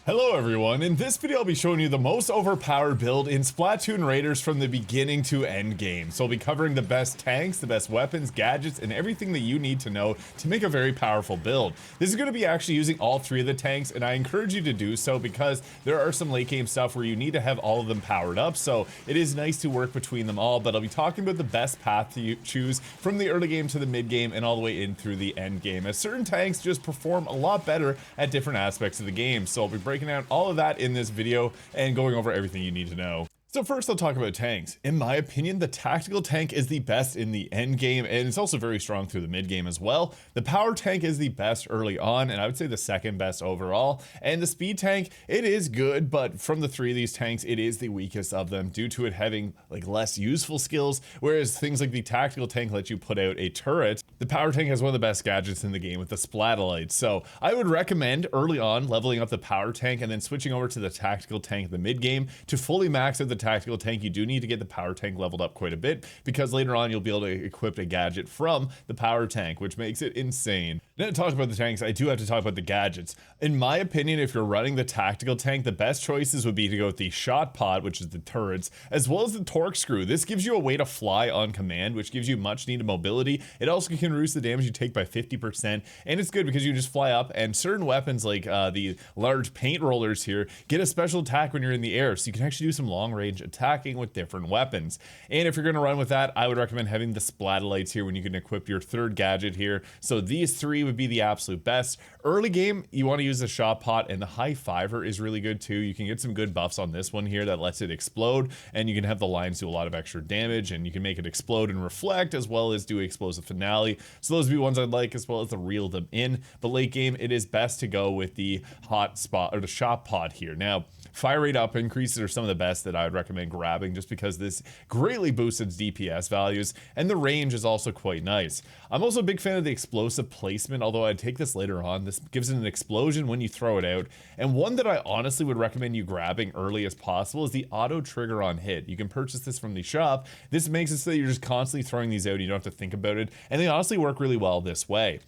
Hello everyone, in this video I'll be showing you the most overpowered build in Splatoon Raiders from the beginning to end game. So I'll be covering the best tanks, the best weapons, gadgets, and everything that you need to know to make a very powerful build. This is going to be actually using all three of the tanks, and I encourage you to do so because there are some late game stuff where you need to have all of them powered up, so it is nice to work between them all. But I'll be talking about the best path to choose from the early game to the mid game and all the way in through the end game, as certain tanks just perform a lot better at different aspects of the game. So I'll be breaking out all of that in this video and going over everything you need to know. So first I'll talk about tanks. In my opinion, the tactical tank is the best in the end game, and it's also very strong through the mid game as well. The power tank is the best early on, and I would say the second best overall. And the speed tank, it is good, but from the three of these tanks, it is the weakest of them due to it having like less useful skills, whereas things like the tactical tank let you put out a turret. The power tank has one of the best gadgets in the game with the SPLATOON. So I would recommend early on leveling up the power tank and then switching over to the tactical tank in the mid game to fully max out the tactical tank. You do need to get the power tank leveled up quite a bit because later on you'll be able to equip a gadget from the power tank, which makes it insane. Now to talk about the tanks, I do have to talk about the gadgets. In my opinion, if you're running the tactical tank, the best choices would be to go with the shot pod, which is the turrets, as well as the torque screw. This gives you a way to fly on command, which gives you much needed mobility. It also can reduce the damage you take by 50%, and it's good because you just fly up, and certain weapons like the large paint rollers here get a special attack when you're in the air, so you can actually do some long range attacking with different weapons. And if you're going to run with that, I would recommend having the splatolites here when you can equip your third gadget here. So these three would be the absolute best. Early game, you want to use the shot pot, and the high fiver is really good too. You can get some good buffs on this one here that lets it explode, and you can have the lines do a lot of extra damage, and you can make it explode and reflect as well as do explosive finale. So those would be ones I'd like, as well as to reel them in. But late game, it is best to go with the hot spot or the shot pod here. Now, fire rate up increases are some of the best that I would recommend grabbing just because this greatly boosts its DPS values, and the range is also quite nice. I'm also a big fan of the explosive placement, although I'd take this later on. This gives it an explosion when you throw it out, and one that I honestly would recommend you grabbing early as possible is the auto trigger on hit. You can purchase this from the shop. This makes it so that you're just constantly throwing these out, you don't have to think about it, and they honestly work really well this way.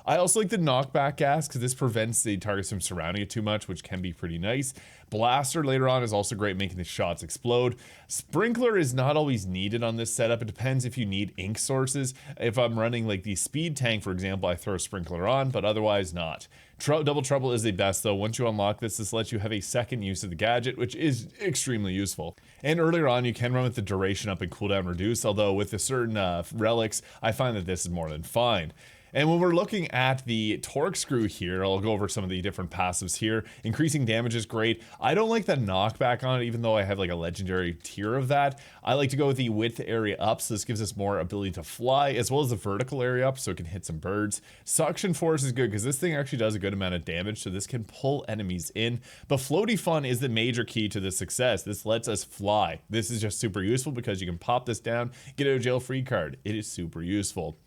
I also like the knockback gas because this prevents the targets from surrounding it too much, which can be pretty nice. Blaster later on is also great, making the shots explode. Sprinkler is not always needed on this setup. It depends if you need ink sources. If I'm running like the speed tank, for example, I throw a sprinkler on, but otherwise not. Double trouble is the best though. Once you unlock this lets you have a second use of the gadget, which is extremely useful. And earlier on, you can run with the duration up and cooldown reduce, although with the certain relics, I find that this is more than fine. And when we're looking at the torque screw here, I'll go over some of the different passives here. Increasing damage is great. I don't like the knockback on it, even though I have like a legendary tier of that. I like to go with the width area up, so this gives us more ability to fly, as well as the vertical area up, so it can hit some birds. Suction force is good, because this thing actually does a good amount of damage, so this can pull enemies in. But floaty fun is the major key to this success. This lets us fly. This is just super useful because you can pop this down, get a jail free card. It is super useful.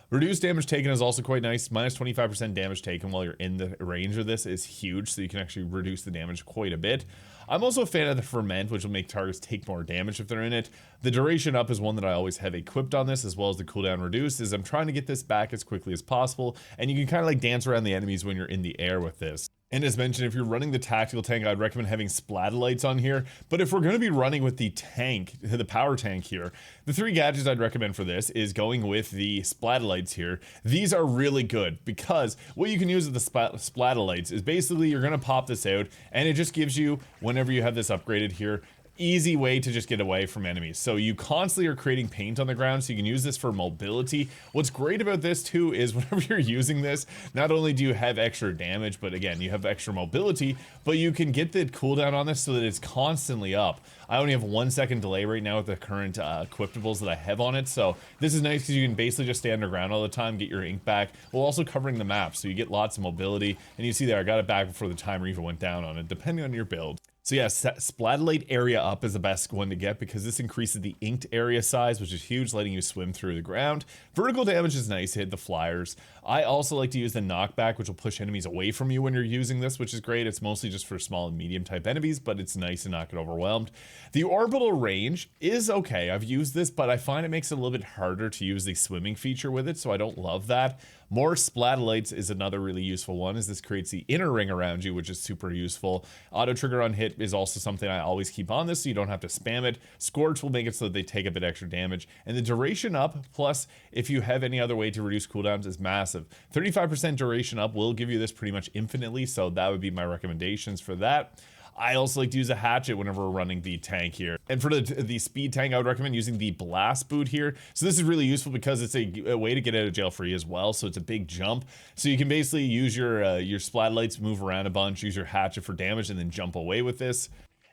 Reduced damage taken is also quite nice. Minus 25% damage taken while you're in the range of this is huge, so you can actually reduce the damage quite a bit. I'm also a fan of the ferment, which will make targets take more damage if they're in it. The duration up is one that I always have equipped on this, as well as the cooldown reduce, as I'm trying to get this back as quickly as possible, and you can kind of like dance around the enemies when you're in the air with this. And as mentioned, if you're running the tactical tank, I'd recommend having splatolites on here. But if we're going to be running with the tank, the power tank here, the three gadgets I'd recommend for this is going with the splatolites here. These are really good because what you can use with the splatolites is basically you're going to pop this out, and it just gives you, whenever you have this upgraded here, easy way to just get away from enemies. So you constantly are creating paint on the ground, so you can use this for mobility. What's great about this too is whenever you're using this, not only do you have extra damage, but again, you have extra mobility, but you can get the cooldown on this so that it's constantly up. I only have 1 second delay right now with the current equipables that I have on it, so this is nice because you can basically just stay underground all the time, get your ink back, while also covering the map, so you get lots of mobility. And you see there, I got it back before the timer even went down on it, depending on your build. So yeah, splatolite area up is the best one to get because this increases the inked area size, which is huge, letting you swim through the ground. Vertical damage is nice, hit the flyers. I also like to use the knockback, which will push enemies away from you when you're using this, which is great. It's mostly just for small and medium type enemies, but it's nice to not get overwhelmed. The orbital range is okay. I've used this, but I find it makes it a little bit harder to use the swimming feature with it, so I don't love that. More splatolites is another really useful one, as this creates the inner ring around you, which is super useful. Auto trigger on hit is also something I always keep on this, so you don't have to spam it. Scorch will make it so that they take a bit extra damage, and the duration up, plus if you have any other way to reduce cooldowns, is massive. 35% duration up will give you this pretty much infinitely, so that would be my recommendations for that. I also like to use a hatchet whenever we're running the tank here. And for the speed tank, I would recommend using the blast boot here. So this is really useful because it's a way to get out of jail free as well. So it's a big jump. So you can basically use your splatolites, move around a bunch, use your hatchet for damage, and then jump away with this.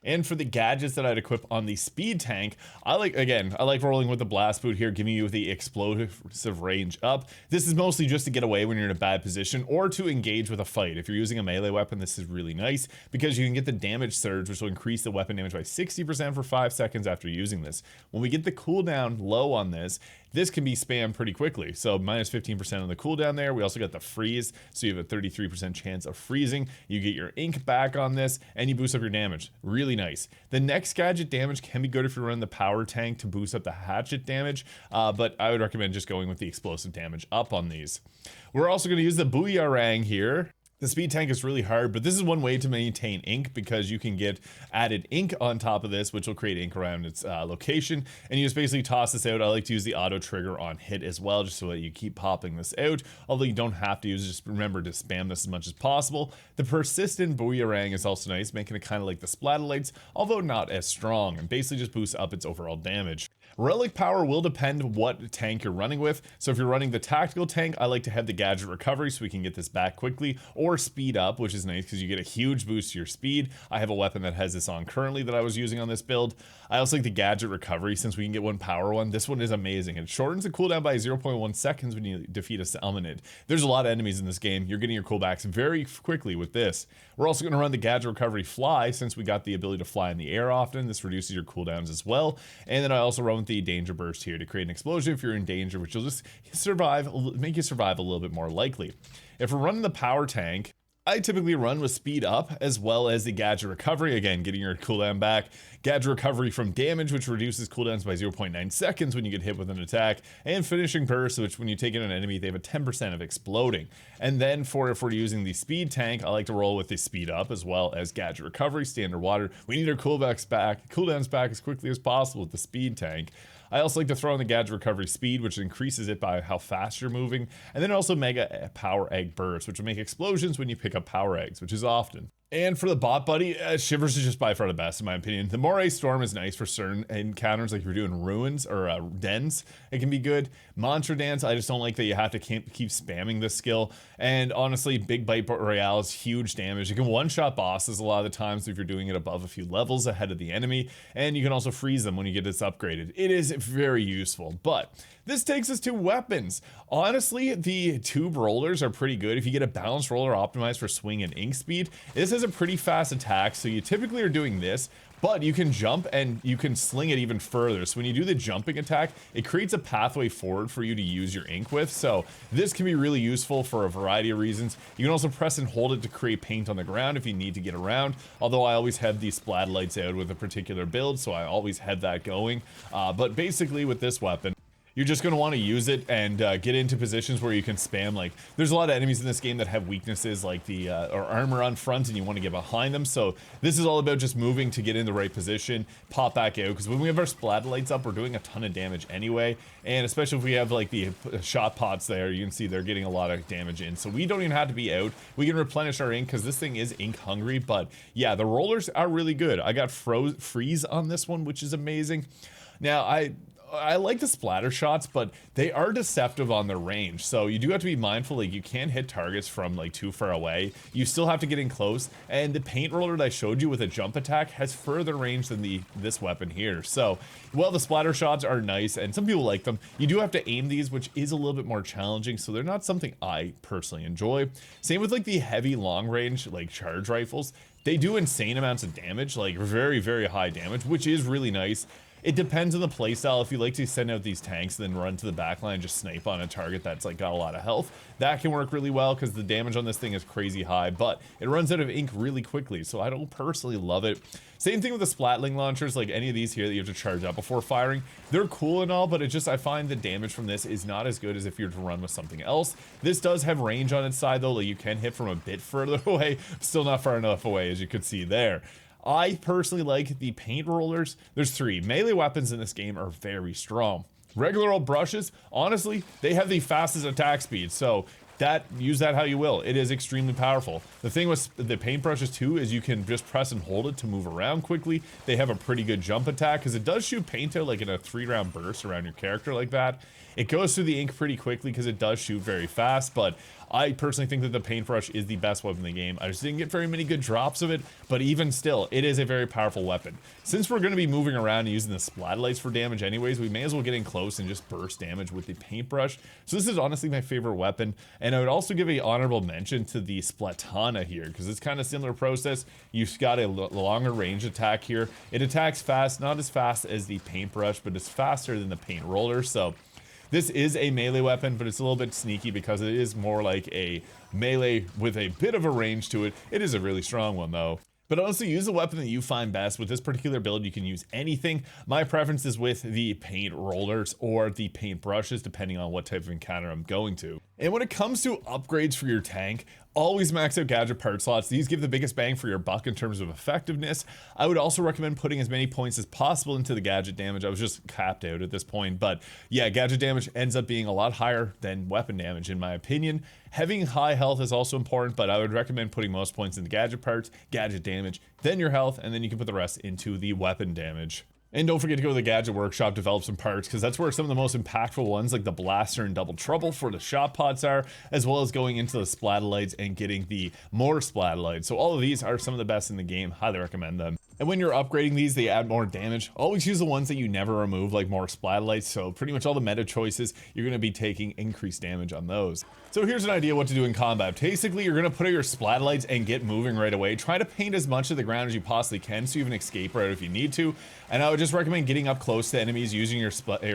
And for the gadgets that I'd equip on the speed tank, I like rolling with the blast boot here, giving you the explosive range up. This is mostly just to get away when you're in a bad position or to engage with a fight. If you're using a melee weapon, this is really nice because you can get the damage surge, which will increase the weapon damage by 60% for 5 seconds after using this. When we get the cooldown low on this can be spammed pretty quickly. So minus 15% on the cooldown there. We also got the freeze, so you have a 33% chance of freezing. You get your ink back on this, and you boost up your damage. Really nice. The next gadget damage can be good if you're running the power tank to boost up the hatchet damage, but I would recommend just going with the explosive damage up on these. We're also going to use the booyarang here. The speed tank is really hard, but this is one way to maintain ink because you can get added ink on top of this, which will create ink around its location, and you just basically toss this out. I like to use the auto trigger on hit as well, just so that you keep popping this out, although you don't have to use it. Just remember to spam this as much as possible. The persistent booyarang is also nice, making it kind of like the splatolites, although not as strong, and basically just boosts up its overall damage. Relic power will depend what tank you're running with. So if you're running the tactical tank, I like to have the gadget recovery so we can get this back quickly, or speed up, which is nice because you get a huge boost to your speed. I have a weapon that has this on currently that I was using on this build. I also like the gadget recovery since we can get one power one. This one is amazing. It shortens the cooldown by 0.1 seconds when you defeat a salmonid. There's a lot of enemies in this game. You're getting your coolbacks very quickly with this. We're also going to run the gadget recovery fly since we got the ability to fly in the air often. This reduces your cooldowns as well. And then I also run with the danger burst here to create an explosion if you're in danger, which will just make you survive a little bit more likely. If we're running the power tank, I typically run with speed up as well as the gadget recovery, again getting your cooldown back, gadget recovery from damage, which reduces cooldowns by 0.9 seconds when you get hit with an attack, and finishing burst, which when you take in an enemy they have a 10% of exploding. And then if we're using the speed tank, I like to roll with the speed up as well as gadget recovery, stay underwater. We need our cooldowns back as quickly as possible with the speed tank. I also like to throw in the gadget recovery speed, which increases it by how fast you're moving, and then also mega power egg burst, which will make explosions when you pick up power eggs, which is often. And for the bot buddy, Shivers is just by far the best in my opinion. The Moray Storm is nice for certain encounters, like if you're doing ruins or dens, it can be good. Mantra Dance, I just don't like that you have to keep spamming this skill. And honestly, Big Bite Royale is huge damage. You can one-shot bosses a lot of the times if you're doing it above a few levels ahead of the enemy, and you can also freeze them when you get this upgraded. It is very useful, but this takes us to weapons. Honestly, the tube rollers are pretty good. If you get a balanced roller optimized for swing and ink speed, this has a pretty fast attack, so you typically are doing this, but you can jump and you can sling it even further. So when you do the jumping attack, it creates a pathway forward for you to use your ink with. So this can be really useful for a variety of reasons. You can also press and hold it to create paint on the ground if you need to get around. Although I always have these splatolites out with a particular build, so I always have that going. But basically with this weapon, you're just going to want to use it and get into positions where you can spam. Like, there's a lot of enemies in this game that have weaknesses like the or armor on front, and you want to get behind them. So this is all about just moving to get in the right position, pop back out, because when we have our splatolites up, we're doing a ton of damage anyway. And especially if we have like the shot pots there, you can see they're getting a lot of damage in. So we don't even have to be out. We can replenish our ink because this thing is ink hungry. But yeah, the rollers are really good. I got freeze on this one, which is amazing. Now I like the splatter shots, but they are deceptive on their range. So you do have to be mindful, like you can't hit targets from like too far away. You still have to get in close. And the paint roller that I showed you with a jump attack has further range than this weapon here. So while the splatter shots are nice and some people like them, you do have to aim these, which is a little bit more challenging. So they're not something I personally enjoy. Same with like the heavy long range, like charge rifles. They do insane amounts of damage, like very, very high damage, which is really nice. It depends on the playstyle. If you like to send out these tanks and then run to the backline and just snipe on a target that's like got a lot of health, that can work really well because the damage on this thing is crazy high, but it runs out of ink really quickly, so I don't personally love it. Same thing with the splatling launchers, like any of these here that you have to charge up before firing. They're cool and all, but I find the damage from this is not as good as if you were to run with something else. This does have range on its side though, like you can hit from a bit further away, still not far enough away as you could see there. I personally like the paint rollers. There's 3. Melee weapons in this game are very strong. Regular old brushes, honestly, they have the fastest attack speed, so use that how you will. It is extremely powerful. The thing with the paintbrushes too is you can just press and hold it to move around quickly. They have a pretty good jump attack because it does shoot paint out like in a 3-round burst around your character like that. It goes through the ink pretty quickly because it does shoot very fast, but I personally think that the paintbrush is the best weapon in the game. I just didn't get very many good drops of it, but even still, it is a very powerful weapon. Since we're going to be moving around and using the splatlights for damage anyways, we may as well get in close and just burst damage with the paintbrush. So this is honestly my favorite weapon, and I would also give a honorable mention to the Splatana here, because it's kind of similar process. You've got a longer range attack here. It attacks fast, not as fast as the paintbrush, but it's faster than the paint roller, so this is a melee weapon, but it's a little bit sneaky because it is more like a melee with a bit of a range to it. It is a really strong one though. But honestly, use the weapon that you find best. With this particular build, you can use anything. My preference is with the paint rollers or the paint brushes, depending on what type of encounter I'm going to. And when it comes to upgrades for your tank, always max out gadget part slots. These give the biggest bang for your buck in terms of effectiveness. I would also recommend putting as many points as possible into the gadget damage. I was just capped out at this point, but yeah, gadget damage ends up being a lot higher than weapon damage in my opinion. Having high health is also important, but I would recommend putting most points into gadget parts, gadget damage, then your health, and then you can put the rest into the weapon damage. And don't forget to go to the Gadget Workshop, develop some parts, because that's where some of the most impactful ones like the Blaster and Double Trouble for the shot pods are, as well as going into the Splatolites and getting the more Splatolites. So all of these are some of the best in the game. Highly recommend them. And when you're upgrading these, they add more damage. Always use the ones that you never remove, like more Splatolites. So pretty much all the meta choices, you're going to be taking increased damage on those. So here's an idea what to do in combat. Basically, you're going to put out your Splatolites and get moving right away. Try to paint as much of the ground as you possibly can so you have an escape route if you need to. And I would just recommend getting up close to enemies using your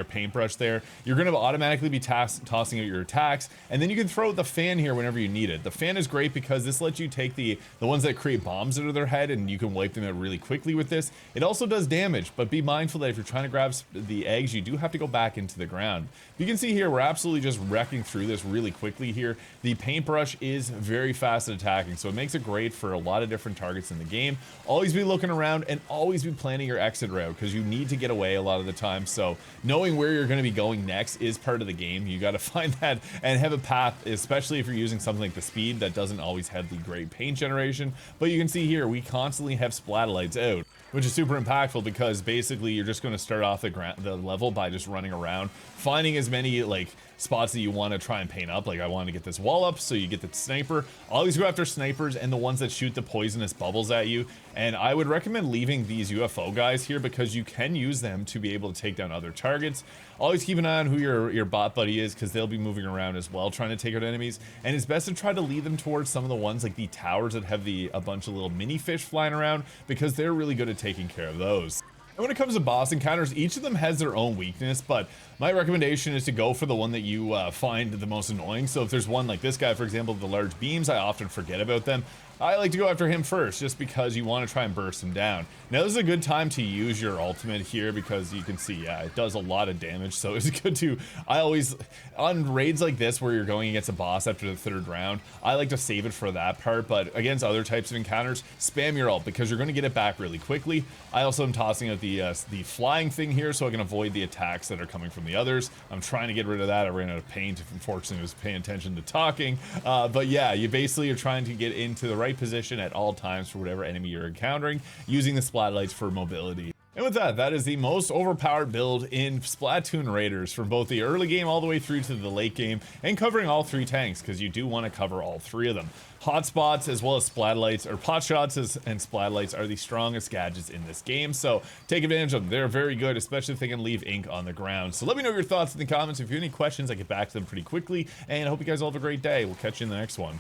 paintbrush there. You're going to automatically be tossing out your attacks, and then you can throw out the fan here whenever you need it. The fan is great because this lets you take the ones that create bombs out of their head, and you can wipe them out really quickly with this. It also does damage, but be mindful that if you're trying to grab the eggs, you do have to go back into the ground. You can see here, we're absolutely just wrecking through this really quickly here. The paintbrush is very fast at attacking, so it makes it great for a lot of different targets in the game. Always be looking around and always be planning your exit route because you need to get away a lot of the time. So knowing where you're going to be going next is part of the game. You got to find that and have a path, especially if you're using something like the speed that doesn't always have the great paint generation. But you can see here, we constantly have Splatolites out, which is super impactful because basically you're just going to start off the level by just running around, finding as many like spots that you want to try and paint up. Like I want to get this wall up, so you get the sniper. Always go after snipers and the ones that shoot the poisonous bubbles at you. And I would recommend leaving these UFO guys here because you can use them to be able to take down other targets. Always keep an eye on who your bot buddy is because they'll be moving around as well trying to take out enemies. And it's best to try to lead them towards some of the ones like the towers that have a bunch of little mini fish flying around because they're really good at taking care of those. And when it comes to boss encounters, each of them has their own weakness, but my recommendation is to go for the one that you find the most annoying. So if there's one like this guy, for example, the large beams, I often forget about them. I like to go after him first just because you want to try and burst him down. Now this is a good time to use your ultimate here because you can see, yeah, it does a lot of damage. So it's good to, I always, on raids like this where you're going against a boss after the third round, I like to save it for that part. But against other types of encounters, spam your ult because you're going to get it back really quickly. I also am tossing out the flying thing here so I can avoid the attacks that are coming from the others. I'm trying to get rid of that. I ran out of paint. Unfortunately, I was paying attention to talking. But yeah, you basically are trying to get into the right position at all times for whatever enemy you're encountering, using the Splatolites for mobility. And with that, that is the most overpowered build in Splatoon Raiders from both the early game all the way through to the late game, and covering all three tanks because you do want to cover all three of them. Hotspots as well as Splatolites, or potshots and Splatolites, are the strongest gadgets in this game, so take advantage of them. They're very good, especially if they can leave ink on the ground. So let me know your thoughts in the comments. If you have any questions, I get back to them pretty quickly, and I hope you guys all have a great day. We'll catch you in the next one.